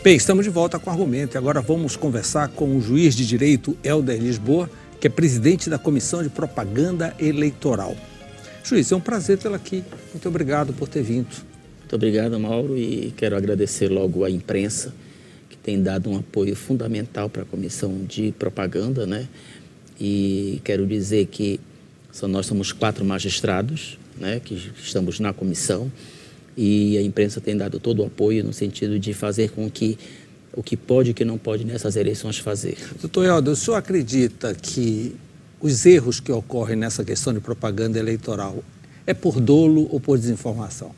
Bem, estamos de volta com o argumento e agora vamos conversar com o juiz de direito Helder Lisboa, que é presidente da Comissão de Propaganda Eleitoral. Juiz, é um prazer tê-lo aqui. Muito obrigado por ter vindo. Muito obrigado, Mauro, e quero agradecer logo à imprensa, que tem dado um apoio fundamental para a Comissão de Propaganda, né? E quero dizer que nós somos 4 magistrados, né, que estamos na comissão, e a imprensa tem dado todo o apoio no sentido de fazer com que o que pode e o que não pode nessas eleições fazer. Doutor Helder, o senhor acredita que os erros que ocorrem nessa questão de propaganda eleitoral é por dolo ou por desinformação?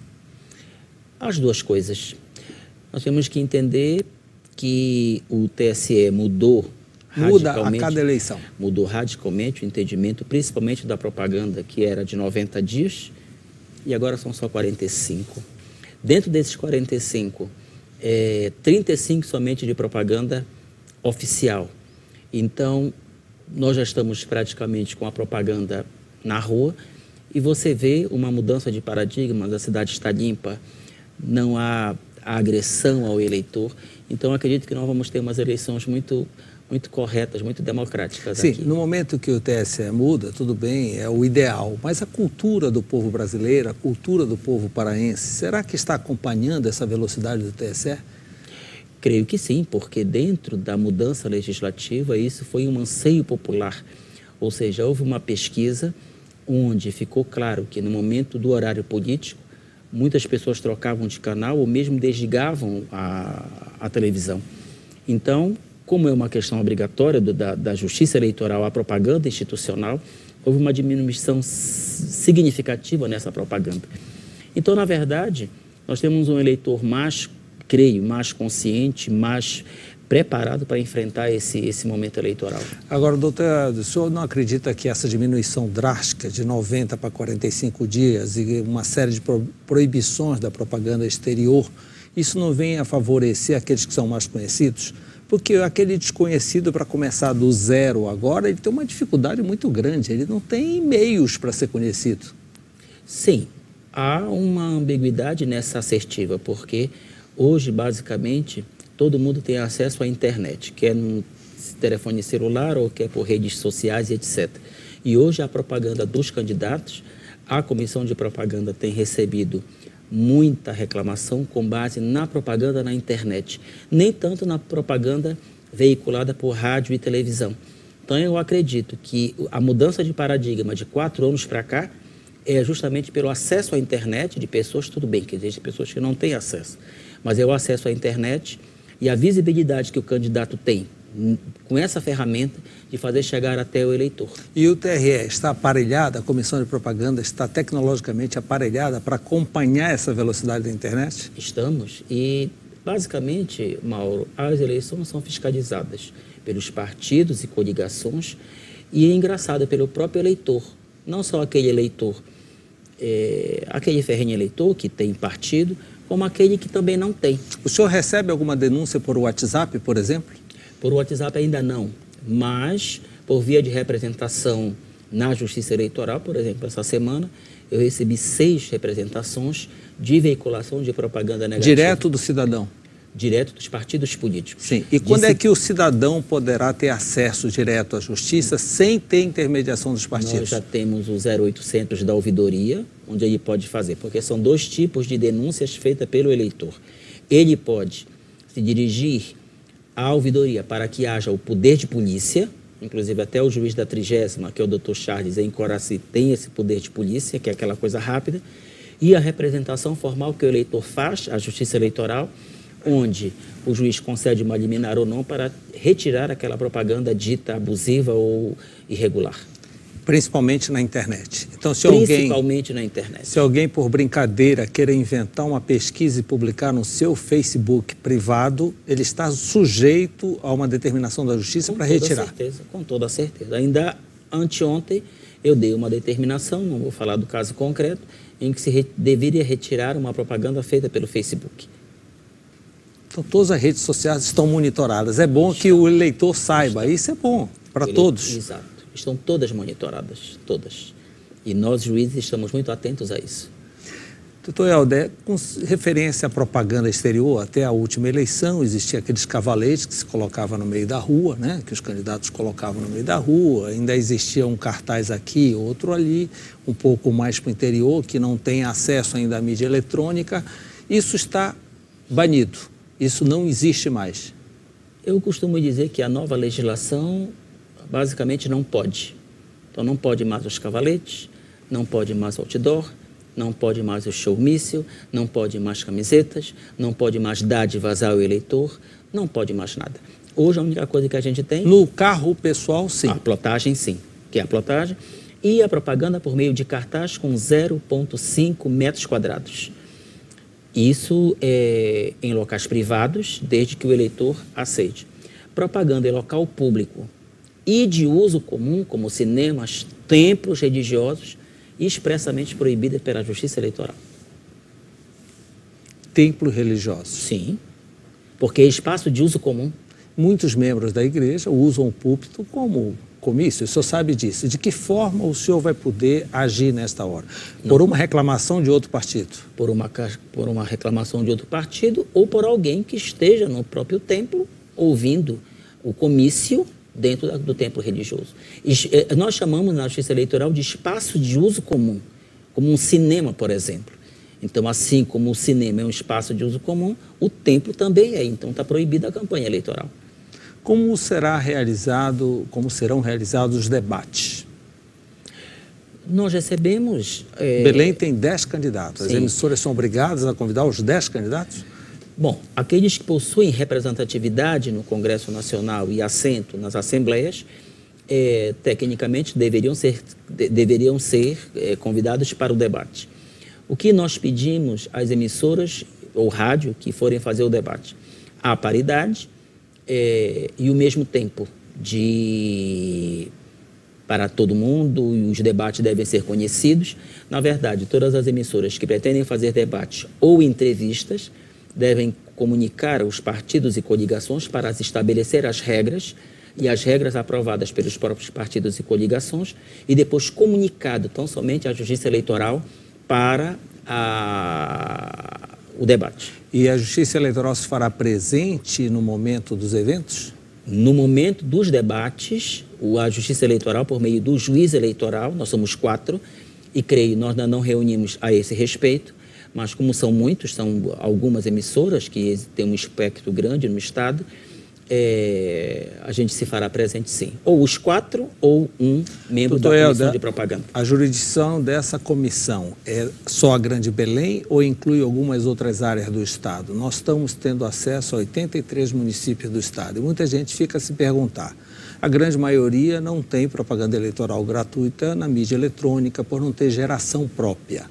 As duas coisas. Nós temos que entender que o TSE muda a cada eleição. Mudou radicalmente o entendimento, principalmente da propaganda, que era de 90 dias, e agora são só 45. Dentro desses 45, 35 somente de propaganda oficial. Então, nós já estamos praticamente com a propaganda na rua, e você vê uma mudança de paradigma, a cidade está limpa, não há agressão ao eleitor. Então, acredito que nós vamos ter umas eleições muito corretas, muito democráticas. Sim, aqui. No momento que o TSE muda, tudo bem, é o ideal, mas a cultura do povo brasileiro, a cultura do povo paraense, será que está acompanhando essa velocidade do TSE? Creio que sim, porque dentro da mudança legislativa, isso foi um anseio popular, ou seja, houve uma pesquisa onde ficou claro que no momento do horário político, muitas pessoas trocavam de canal ou mesmo desligavam a televisão. Então, como é uma questão obrigatória da justiça eleitoral, a propaganda institucional, houve uma diminuição significativa nessa propaganda. Então, na verdade, nós temos um eleitor mais consciente, mais preparado para enfrentar esse momento eleitoral. Agora, doutor, o senhor não acredita que essa diminuição drástica de 90 para 45 dias e uma série de proibições da propaganda exterior, isso não vem a favorecer aqueles que são mais conhecidos? Porque aquele desconhecido, para começar do zero agora, ele tem uma dificuldade muito grande, ele não tem meios para ser conhecido. Sim, há uma ambiguidade nessa assertiva, porque hoje, basicamente, todo mundo tem acesso à internet, quer no telefone celular ou quer por redes sociais e etc. E hoje a propaganda dos candidatos, a Comissão de Propaganda tem recebido muita reclamação com base na propaganda na internet, nem tanto na propaganda veiculada por rádio e televisão. Então eu acredito que a mudança de paradigma de 4 anos para cá é justamente pelo acesso à internet de pessoas, tudo bem que existem pessoas que não têm acesso, mas é o acesso à internet e a visibilidade que o candidato tem com essa ferramenta de fazer chegar até o eleitor. E o TRE está aparelhado, a Comissão de Propaganda está tecnologicamente aparelhada para acompanhar essa velocidade da internet? Estamos e, basicamente, Mauro, as eleições são fiscalizadas pelos partidos e coligações e é engraçado pelo próprio eleitor, não só aquele eleitor, aquele ferrenho eleitor que tem partido, como aquele que também não tem. O senhor recebe alguma denúncia por WhatsApp, por exemplo? Por WhatsApp ainda não, mas por via de representação na Justiça Eleitoral, por exemplo, essa semana eu recebi 6 representações de veiculação de propaganda negativa. Direto do cidadão? Direto dos partidos políticos. Sim. E quando é que o cidadão poderá ter acesso direto à Justiça sem ter intermediação dos partidos? Nós já temos o 0800 da ouvidoria, onde ele pode fazer, porque são 2 tipos de denúncias feitas pelo eleitor. Ele pode se dirigir à ouvidoria para que haja o poder de polícia, inclusive até o juiz da 30ª, que é o Dr. Charles em Coraci, tem esse poder de polícia, que é aquela coisa rápida, e a representação formal que o eleitor faz, a Justiça Eleitoral, onde o juiz concede uma liminar ou não para retirar aquela propaganda dita abusiva ou irregular. Principalmente na internet. Então, Principalmente na internet. Se alguém, por brincadeira, queira inventar uma pesquisa e publicar no seu Facebook privado, ele está sujeito a uma determinação da Justiça para retirar. Com toda certeza. Ainda anteontem, eu dei uma determinação, não vou falar do caso concreto, em que se deveria retirar uma propaganda feita pelo Facebook. Então, todas as redes sociais estão monitoradas. É bom que o eleitor saiba. Isso é bom para todos. Exato. Estão todas monitoradas, todas. E nós, juízes, estamos muito atentos a isso. Doutor Helder, com referência à propaganda exterior, até a última eleição, existiam aqueles cavaletes que se colocavam no meio da rua, né? Que os candidatos colocavam no meio da rua, ainda existia um cartaz aqui, outro ali, um pouco mais para o interior, que não tem acesso ainda à mídia eletrônica. Isso está banido, isso não existe mais. Eu costumo dizer que a nova legislação basicamente não pode. Então não pode mais os cavaletes, não pode mais outdoor, não pode mais o showmício, não pode mais camisetas, não pode mais dádivas ao eleitor, não pode mais nada. Hoje a única coisa que a gente tem... No carro pessoal, sim. A plotagem, sim, que é a plotagem, e a propaganda por meio de cartaz com 0,5 metros quadrados. Isso é em locais privados, desde que o eleitor aceite. Propaganda em local público e de uso comum, como cinemas, templos religiosos, expressamente proibida pela Justiça Eleitoral. Templos religiosos? Sim, porque é espaço de uso comum. Muitos membros da igreja usam o púlpito como comício, o senhor sabe disso. De que forma o senhor vai poder agir nesta hora? Por uma reclamação de outro partido? Por uma reclamação de outro partido ou por alguém que esteja no próprio templo ouvindo o comício dentro do templo religioso. Nós chamamos na Justiça Eleitoral de espaço de uso comum, como um cinema, por exemplo. Então, assim como o cinema é um espaço de uso comum, o templo também é. Então, está proibida a campanha eleitoral. Como serão realizados os debates? Nós recebemos... Belém tem 10 candidatos. As Sim. emissoras são obrigadas a convidar os 10 candidatos? Bom, aqueles que possuem representatividade no Congresso Nacional e assento nas assembleias, tecnicamente deveriam ser convidados para o debate. O que nós pedimos às emissoras ou rádio que forem fazer o debate? A paridade e o mesmo tempo para todo mundo, e os debates devem ser conhecidos. Na verdade, todas as emissoras que pretendem fazer debates ou entrevistas devem comunicar aos partidos e coligações para se estabelecer as regras e as regras aprovadas pelos próprios partidos e coligações e depois comunicado tão somente à Justiça Eleitoral para o debate. E a Justiça Eleitoral se fará presente no momento dos eventos? No momento dos debates, a Justiça Eleitoral, por meio do juiz eleitoral, nós somos 4, e creio, nós ainda não reunimos a esse respeito, mas como são muitos, são algumas emissoras que têm um espectro grande no estado, a gente se fará presente sim. Ou os 4 ou um membro da comissão de propaganda. A jurisdição dessa comissão é só a Grande Belém ou inclui algumas outras áreas do estado? Nós estamos tendo acesso a 83 municípios do estado e muita gente fica a se perguntar. A grande maioria não tem propaganda eleitoral gratuita na mídia eletrônica por não ter geração própria.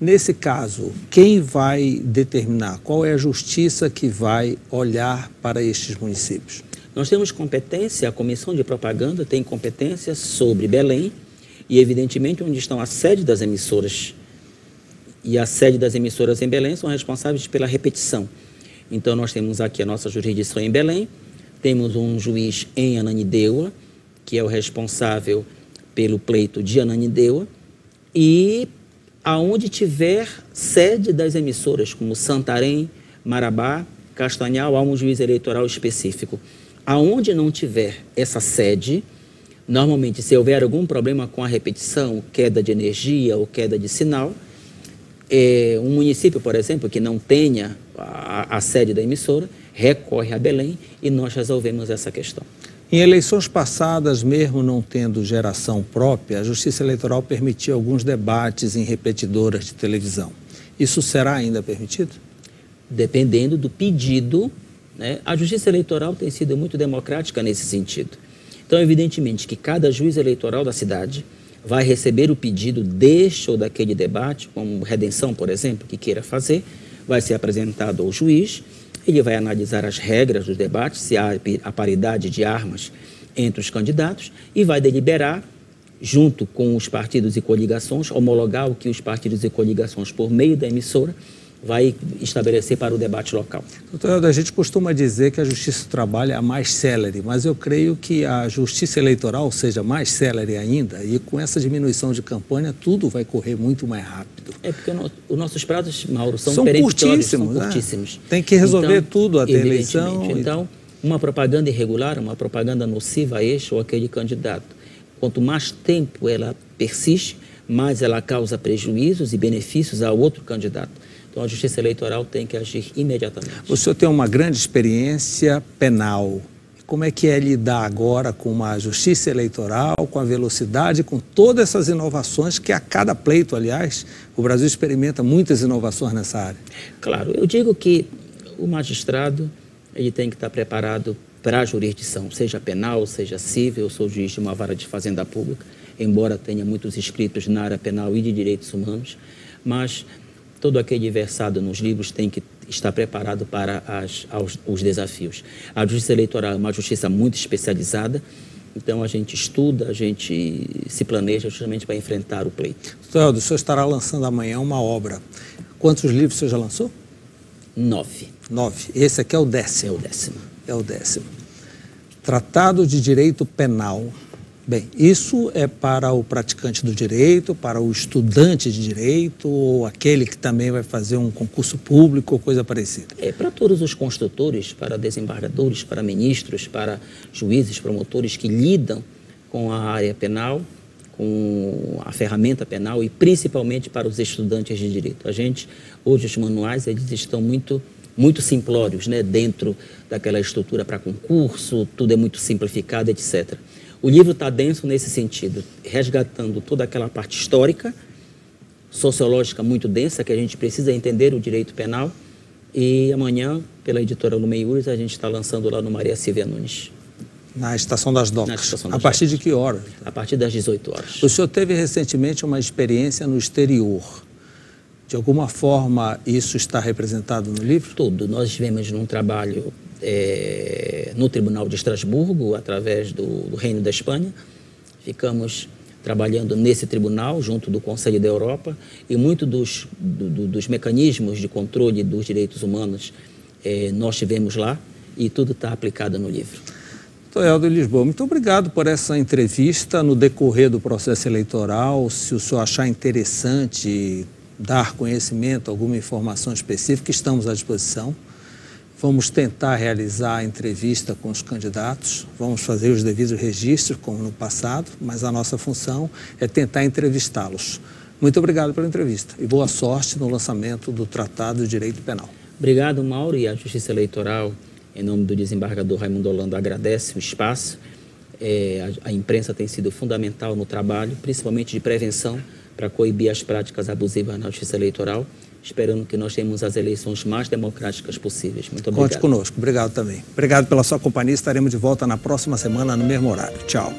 Nesse caso, quem vai determinar? Qual é a justiça que vai olhar para estes municípios? Nós temos competência, a Comissão de Propaganda tem competência sobre Belém e, evidentemente, onde estão a sede das emissoras. E a sede das emissoras em Belém são responsáveis pela repetição. Então, nós temos aqui a nossa jurisdição em Belém, temos um juiz em Ananindeua, que é o responsável pelo pleito de Ananindeua, e aonde tiver sede das emissoras, como Santarém, Marabá, Castanhal, há um juiz eleitoral específico. Aonde não tiver essa sede, normalmente, se houver algum problema com a repetição, queda de energia ou queda de sinal, um município, por exemplo, que não tenha a sede da emissora, recorre a Belém e nós resolvemos essa questão. Em eleições passadas, mesmo não tendo geração própria, a Justiça Eleitoral permitiu alguns debates em repetidoras de televisão. Isso será ainda permitido? Dependendo do pedido, né? A Justiça Eleitoral tem sido muito democrática nesse sentido. Então, evidentemente, que cada juiz eleitoral da cidade vai receber o pedido deste ou daquele debate, como redenção, por exemplo, que queira fazer, vai ser apresentado ao juiz. Ele vai analisar as regras dos debates, se há a paridade de armas entre os candidatos e vai deliberar, junto com os partidos e coligações, homologar o que os partidos e coligações, por meio da emissora, vai estabelecer para o debate local. Doutor, a gente costuma dizer que a justiça do trabalho é a mais célere, mas eu creio que a justiça eleitoral seja mais célere ainda, e com essa diminuição de campanha, tudo vai correr muito mais rápido. É porque os nossos prazos, Mauro, são curtíssimos. São curtíssimos. Tem que resolver tudo até a eleição. Então, uma propaganda irregular, uma propaganda nociva a este ou aquele candidato, quanto mais tempo ela persiste, mais ela causa prejuízos e benefícios ao outro candidato. Então, a Justiça Eleitoral tem que agir imediatamente. O senhor tem uma grande experiência penal. Como é que é lidar agora com uma Justiça Eleitoral, com a velocidade, com todas essas inovações que a cada pleito, aliás, o Brasil experimenta muitas inovações nessa área? Claro, eu digo que o magistrado ele tem que estar preparado para a jurisdição, seja penal, seja civil. Eu sou juiz de uma vara de fazenda pública, embora tenha muitos inscritos na área penal e de direitos humanos, mas todo aquele versado nos livros tem que estar preparado para os desafios. A Justiça Eleitoral é uma justiça muito especializada, então a gente estuda, a gente se planeja justamente para enfrentar o pleito. Doutor Helder, o senhor estará lançando amanhã uma obra. Quantos livros o senhor já lançou? 9. 9. Esse aqui é o 10º. É o 10º. É o 10º. Tratado de Direito Penal. Bem, isso é para o praticante do direito, para o estudante de direito, ou aquele que também vai fazer um concurso público ou coisa parecida? É para todos os construtores, para desembargadores, para ministros, para juízes, promotores que lidam com a área penal, com a ferramenta penal, e principalmente para os estudantes de direito. Hoje os manuais eles estão muito simplórios, né, dentro daquela estrutura para concurso, tudo é muito simplificado, etc. O livro está denso nesse sentido, resgatando toda aquela parte histórica, sociológica muito densa, que a gente precisa entender o direito penal. E amanhã, pela editora Lumeiúris, a gente está lançando lá no Maria Silvia Nunes. Na Estação das Docas. Na Estação das A partir Docas. de que hora? A partir das 18 horas. O senhor teve recentemente uma experiência no exterior. De alguma forma, isso está representado no livro? Tudo. Nós estivemos num trabalho no Tribunal de Estrasburgo, através do Reino da Espanha. Ficamos trabalhando nesse tribunal, junto do Conselho da Europa, e muito dos mecanismos de controle dos direitos humanos nós tivemos lá, e tudo está aplicado no livro. Doutor Helder Lisboa, muito obrigado por essa entrevista. No decorrer do processo eleitoral, se o senhor achar interessante dar conhecimento, alguma informação específica, estamos à disposição. Vamos tentar realizar a entrevista com os candidatos, vamos fazer os devidos registros, como no passado, mas a nossa função é tentar entrevistá-los. Muito obrigado pela entrevista e boa sorte no lançamento do Tratado de Direito Penal. Obrigado, Mauro, e a Justiça Eleitoral, em nome do desembargador Raimundo Holanda, agradece o espaço. A imprensa tem sido fundamental no trabalho, principalmente de prevenção, para coibir as práticas abusivas na Justiça Eleitoral, esperando que nós tenhamos as eleições mais democráticas possíveis. Muito obrigado. Conte conosco. Obrigado também. Obrigado pela sua companhia. Estaremos de volta na próxima semana, no mesmo horário. Tchau.